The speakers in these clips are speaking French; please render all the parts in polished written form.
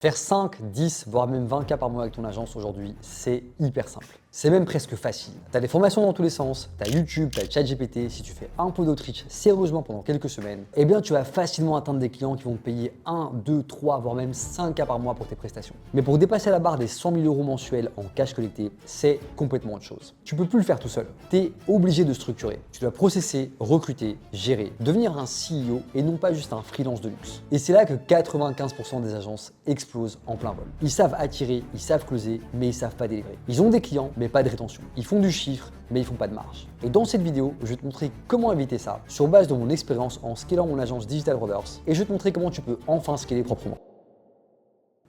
Faire 5, 10, voire même 20 cas par mois avec ton agence aujourd'hui, c'est hyper simple. C'est même presque facile. Tu as des formations dans tous les sens, tu as YouTube, tu as ChatGPT. Si tu fais un peu d'outreach sérieusement pendant quelques semaines, eh bien tu vas facilement atteindre des clients qui vont te payer 1, 2, 3, voire même 5 cas par mois pour tes prestations. Mais pour dépasser la barre des 100 000 euros mensuels en cash collecté, c'est complètement autre chose. Tu peux plus le faire tout seul. Tu es obligé de structurer. Tu dois processer, recruter, gérer, devenir un CEO et non pas juste un freelance de luxe. Et c'est là que 95% des agences explosent en plein vol. Ils savent attirer, ils savent closer, mais ils savent pas délivrer. Ils ont des clients, mais pas de rétention. Ils font du chiffre, mais ils font pas de marge. Et dans cette vidéo, je vais te montrer comment éviter ça sur base de mon expérience en scalant mon agence Digital Brothers et je vais te montrer comment tu peux enfin scaler proprement.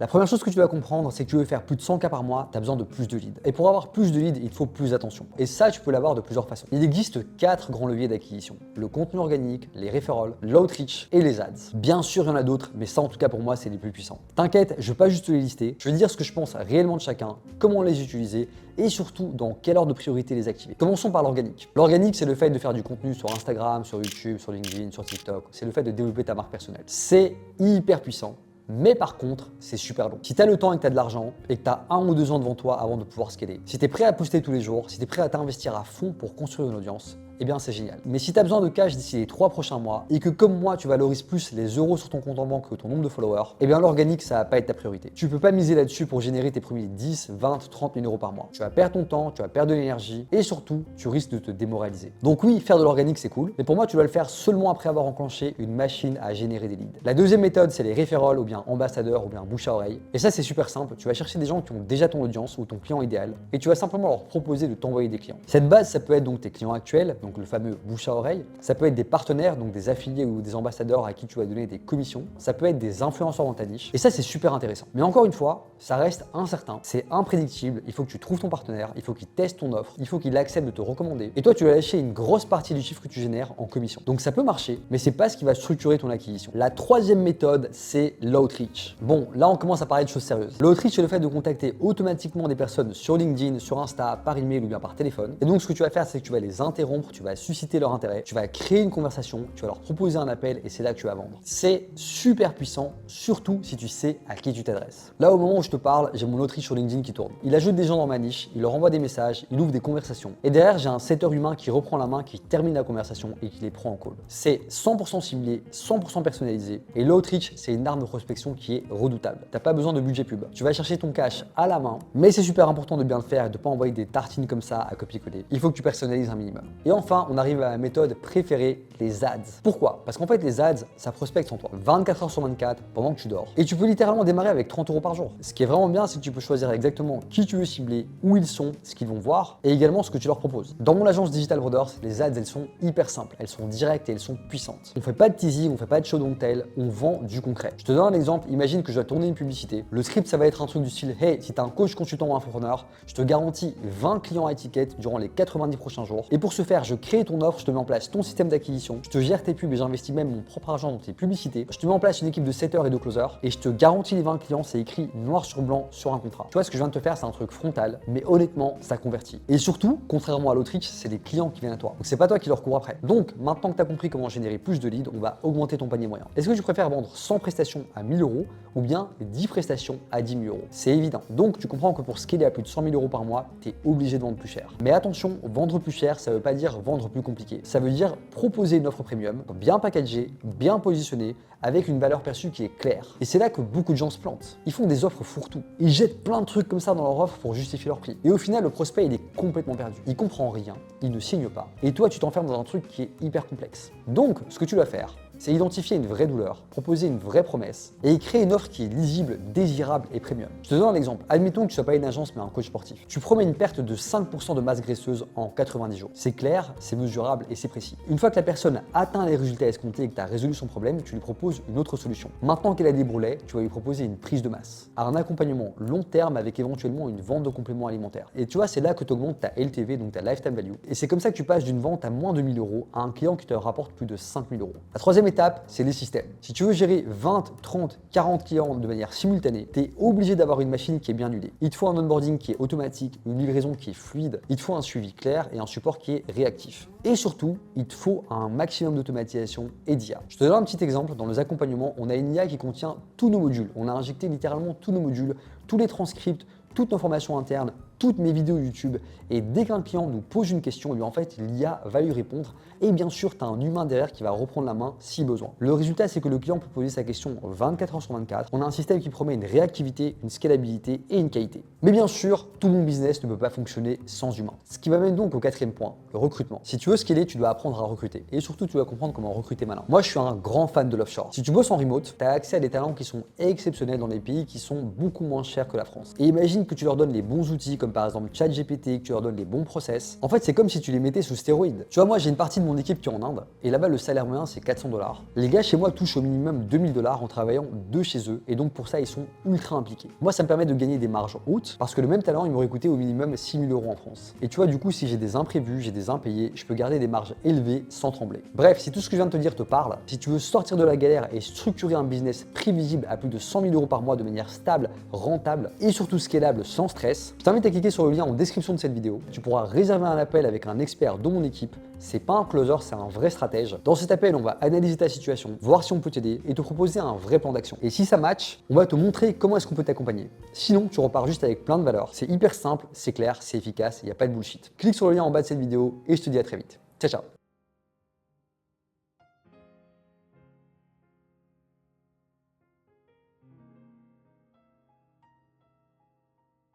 La première chose que tu dois comprendre, c'est que tu veux faire plus de 100 cas par mois, tu as besoin de plus de leads. Et pour avoir plus de leads, il te faut plus d'attention. Et ça, tu peux l'avoir de plusieurs façons. Il existe 4 grands leviers d'acquisition. Le contenu organique, les referrals, l'outreach et les ads. Bien sûr, il y en a d'autres, mais ça, en tout cas, pour moi, c'est les plus puissants. T'inquiète, je ne vais pas juste te les lister. Je vais te dire ce que je pense réellement de chacun, comment les utiliser et surtout dans quelle ordre de priorité les activer. Commençons par l'organique. L'organique, c'est le fait de faire du contenu sur Instagram, sur YouTube, sur LinkedIn, sur TikTok. C'est le fait de développer ta marque personnelle. C'est hyper puissant. Mais par contre, c'est super long. Si tu as le temps et que tu as de l'argent et que tu as 1 ou 2 ans devant toi avant de pouvoir scaler, si tu es prêt à poster tous les jours, si tu es prêt à t'investir à fond pour construire une audience, eh bien c'est génial. Mais si tu as besoin de cash d'ici les 3 prochains mois et que comme moi tu valorises plus les euros sur ton compte en banque que ton nombre de followers, eh bien l'organique ça va pas être ta priorité. Tu peux pas miser là-dessus pour générer tes premiers 10, 20, 30 000 euros par mois. Tu vas perdre ton temps, tu vas perdre de l'énergie et surtout tu risques de te démoraliser. Donc oui, faire de l'organique c'est cool, mais pour moi tu dois le faire seulement après avoir enclenché une machine à générer des leads. La deuxième méthode c'est les referrals ou bien ambassadeurs ou bien bouche à oreille. Et ça c'est super simple, tu vas chercher des gens qui ont déjà ton audience ou ton client idéal et tu vas simplement leur proposer de t'envoyer des clients. Cette base ça peut être donc tes clients actuels, donc le fameux bouche à oreille. Ça peut être des partenaires, donc des affiliés ou des ambassadeurs à qui tu vas donner des commissions. Ça peut être des influenceurs dans ta niche. Et ça, c'est super intéressant. Mais encore une fois, ça reste incertain. C'est imprédictible. Il faut que tu trouves ton partenaire. Il faut qu'il teste ton offre. Il faut qu'il accepte de te recommander. Et toi, tu vas lâcher une grosse partie du chiffre que tu génères en commission. Donc ça peut marcher, mais c'est pas ce qui va structurer ton acquisition. La troisième méthode, c'est l'outreach. Bon, là, on commence à parler de choses sérieuses. L'outreach, c'est le fait de contacter automatiquement des personnes sur LinkedIn, sur Insta, par email ou bien par téléphone. Et donc, ce que tu vas faire, c'est que tu vas les interrompre, tu vas susciter leur intérêt, tu vas créer une conversation, tu vas leur proposer un appel et c'est là que tu vas vendre. C'est super puissant, surtout si tu sais à qui tu t'adresses. Là, au moment où je te parle, j'ai mon outreach sur LinkedIn qui tourne. Il ajoute des gens dans ma niche, il leur envoie des messages, il ouvre des conversations. Et derrière, j'ai un setter humain qui reprend la main, qui termine la conversation et qui les prend en call. C'est 100% ciblé, 100% personnalisé. Et l'outreach, c'est une arme de prospection qui est redoutable. T'as pas besoin de budget pub. Tu vas chercher ton cash à la main, mais c'est super important de bien le faire et de pas envoyer des tartines comme ça à copier-coller. Il faut que tu personnalises un minimum. Et enfin, on arrive à la méthode préférée, les ads. Pourquoi? Parce qu'en fait, les ads, ça prospecte sur toi 24 heures sur 24 pendant que tu dors. Et tu peux littéralement démarrer avec 30 euros par jour. Ce qui est vraiment bien, c'est que tu peux choisir exactement qui tu veux cibler, où ils sont, ce qu'ils vont voir et également ce que tu leur proposes. Dans mon agence Digital Brothers, les ads, elles sont hyper simples, elles sont directes et elles sont puissantes. On fait pas de teasing, on fait pas de show don't tell, on vend du concret. Je te donne un exemple, imagine que je dois tourner une publicité. Le script, ça va être un truc du style hey, si tu es un coach, consultant ou infopreneur, je te garantis 20 clients à étiquette durant les 90 prochains jours. Et pour ce faire, je crée ton offre, je te mets en place ton système d'acquisition, je te gère tes pubs et j'investis même mon propre argent dans tes publicités. Je te mets en place une équipe de setters et de closers et je te garantis les 20 clients, c'est écrit noir sur blanc sur un contrat. Tu vois, ce que je viens de te faire, c'est un truc frontal, mais honnêtement, ça convertit. Et surtout, contrairement à l'outreach, c'est les clients qui viennent à toi. Donc c'est pas toi qui leur cours après. Donc maintenant que tu as compris comment générer plus de leads, on va augmenter ton panier moyen. Est-ce que tu préfères vendre 100 prestations à 1000 euros ou bien 10 prestations à 10 000 euros? C'est évident. Donc tu comprends que pour scaler à plus de 100 000 euros par mois, tu es obligé de vendre plus cher. Mais attention, vendre plus cher, ça veut pas dire vendre plus compliqué. Ça veut dire proposer une offre premium, bien packagée, bien positionnée, avec une valeur perçue qui est claire. Et c'est là que beaucoup de gens se plantent. Ils font des offres fourre-tout. Ils jettent plein de trucs comme ça dans leur offre pour justifier leur prix. Et au final, le prospect, il est complètement perdu. Il comprend rien, il ne signe pas. Et toi, tu t'enfermes dans un truc qui est hyper complexe. Donc, ce que tu dois faire, c'est identifier une vraie douleur, proposer une vraie promesse et créer une offre qui est lisible, désirable et premium. Je te donne un exemple. Admettons que tu ne sois pas une agence mais un coach sportif. Tu promets une perte de 5% de masse graisseuse en 90 jours. C'est clair, c'est mesurable et c'est précis. Une fois que la personne atteint les résultats escomptés et que tu as résolu son problème, tu lui proposes une autre solution. Maintenant qu'elle a des bourrelets, tu vas lui proposer une prise de masse, un accompagnement long terme avec éventuellement une vente de compléments alimentaires. Et tu vois, c'est là que tu augmentes ta LTV, donc ta lifetime value. Et c'est comme ça que tu passes d'une vente à moins de 1000 euros à un client qui te rapporte plus de 5000 euros. La troisième étape, c'est les systèmes. Si tu veux gérer 20, 30, 40 clients de manière simultanée, tu es obligé d'avoir une machine qui est bien huilée. Il te faut un onboarding qui est automatique, une livraison qui est fluide, il te faut un suivi clair et un support qui est réactif. Et surtout, il te faut un maximum d'automatisation et d'IA. Je te donne un petit exemple. Dans nos accompagnements, on a une IA qui contient tous nos modules. On a injecté littéralement tous nos modules, tous les transcripts, toutes nos formations internes, toutes mes vidéos YouTube. Et dès qu'un client nous pose une question, en fait, l'IA va lui répondre. Et bien sûr, tu as un humain derrière qui va reprendre la main si besoin. Le résultat, c'est que le client peut poser sa question 24 heures sur 24. On a un système qui promet une réactivité, une scalabilité et une qualité. Mais bien sûr, tout bon business ne peut pas fonctionner sans humain. Ce qui m'amène donc au quatrième point, le recrutement. Si tu veux scaler, tu dois apprendre à recruter. Et surtout, tu dois comprendre comment recruter malin. Moi, je suis un grand fan de l'offshore. Si tu bosses en remote, tu as accès à des talents qui sont exceptionnels dans des pays qui sont beaucoup moins chers que la France. Et imagine que tu leur donnes les bons outils, comme par exemple ChatGPT, que tu leur donnes les bons process. En fait, c'est comme si tu les mettais sous stéroïdes. Tu vois, moi, j'ai une partie de mon équipe qui est en Inde. Et là-bas, le salaire moyen, c'est 400 $. Les gars chez moi touchent au minimum 2000 $ en travaillant de chez eux. Et donc, pour ça, ils sont ultra impliqués. Moi, ça me permet de gagner des marges hautes parce que le même talent, il m'aurait coûté au minimum 6000 € en France. Et tu vois, du coup, si j'ai des imprévus, j'ai des impayés, je peux garder des marges élevées sans trembler. Bref, si tout ce que je viens de te dire te parle, si tu veux sortir de la galère et structurer un business prévisible à plus de 100 000 € par mois de manière stable, rentable et surtout scalable sans stress, je t'invite à cliquer sur le lien en description de cette vidéo. Tu pourras réserver un appel avec un expert de mon équipe. C'est pas un closer, c'est un vrai stratège. Dans cet appel, on va analyser ta situation, voir si on peut t'aider et te proposer un vrai plan d'action. Et si ça match, on va te montrer comment est-ce qu'on peut t'accompagner. Sinon, tu repars juste avec plein de valeurs. C'est hyper simple, c'est clair, c'est efficace, il n'y a pas de bullshit. Clique sur le lien en bas de cette vidéo et je te dis à très vite. Ciao, ciao.